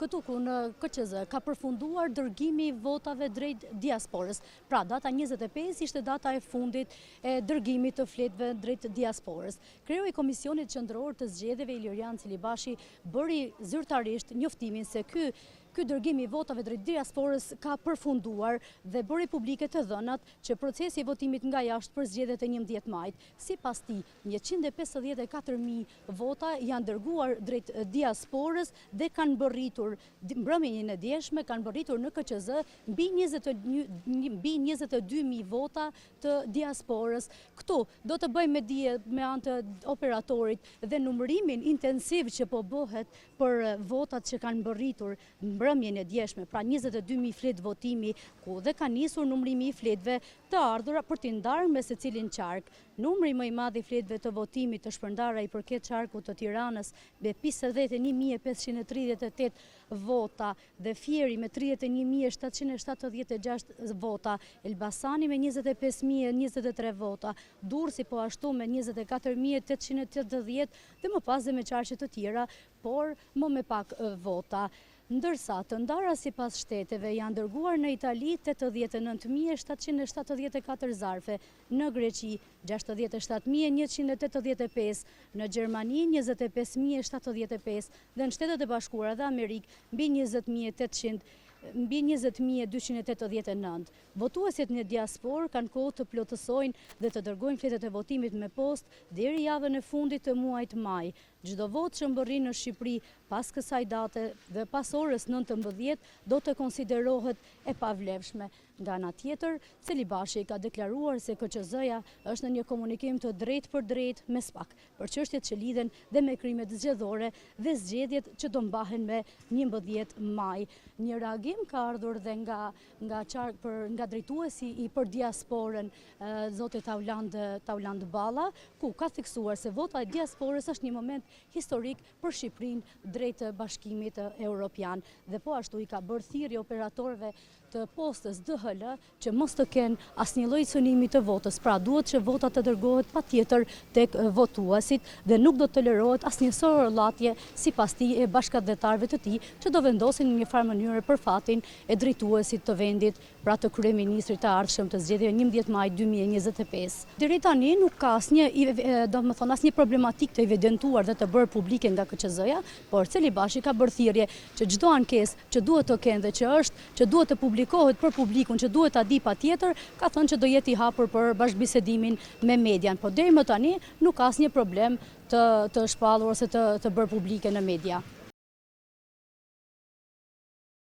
këtu ku në KQZ ka përfunduar dërgimi i votave drejt diasporës. Pra, data 25 ishte data e fundit e dërgimit të fletëve drejt diasporës. Krijoi Komisionit Qendror të Zgjedhjeve Ilirian Cilibashi bëri zyrtarisht njoftimin se ky dërgim i votave drejt diasporës ka përfunduar dhe bëri publike të dhënat që procesi i votimit nga jashtë për zgjedhjet e 11 majit. Sipas tij, 154.000 vota janë dërguar drejt diasporës dhe kanë bërritur mbrëmjen e djeshme, kanë bërritur në KQZ mbi 22.000 vota të diasporës. Këtu do të bëjmë dije me anë të operatorit dhe numërimin intensiv që po bëhet për votat që kanë bërritur mbrëmjen e djeshme, pra 22.000 fletë votimi, ku dhe ka nisur numërimi i fletëve të ardhura për t'i ndarë me secilin qark. Numri më i madh i fletëve të votimit të shpërndara i përket qarkut të Tiranës me 51.538 vota dhe Fieri me 31.776 vota, Elbasani me 25.023 vota, Durrësi po ashtu me 24.880 dhe më pas dhe me qarqe të tjera, por më me pak vota. Ndërsa të ndara sipas shteteve janë dërguar në Itali 89.774 zarfe, në Greqi 67.185, në Gjermani 25.075 dhe në Shtetet e Bashkuara dhe Amerikë mbi 20.289. Votuesit në diasporë kanë kohë të plotësojnë dhe të dërgojnë fletët e votimit me post deri javën e fundit të muajit maj. Çdo votë që mbërrin në Shqipëri pas kësaj date dhe pas orës 19 do të konsiderohet e pavlefshme. Nga ana tjetër, Celibashi ka deklaruar se KQZ-ja është në një komunikim të drejtë për drejtë me SPAK për çështjet që lidhen dhe me krimet zgjedhore dhe zgjedhjet që do mbahen me 11 maj. Një reagim ka ardhur dhe nga drejtuesi i për diasporën, zoti Tauland Balla, ku ka theksuar se vota e diasporës është një moment historik për Shqipërinë drejt bashkimit evropian dhe po ashtu i ka bërë thirrje operatorëve të postës DHL që mos të kenë asnjë lloj cënimi të votës. Pra duhet që vota të dërgohet patjetër tek votuesit dhe nuk do të tolerohet asnjë sorollatje sipas tij e bashkëdhetarëve të tij që do vendosin në një farë mënyrë për fatin e drejtuesit të vendit, pra të kryeministrit të ardhshëm të zgjedhjeve 11 maj 2025. Deri tani nuk ka asnjë problematik të evidentuar dhe të bërë publike nga KQZ-ja, por Celibashi ka bërë thirrje që çdo ankesë që duhet të kenë dhe që duhet të publikohet për publikun që duhet ta di patjetër, ka thënë që do jetë i hapur për bashkëbisedimin me median, por deri më tani nuk ka asnjë problem të shpallur ose të bërë publike në media.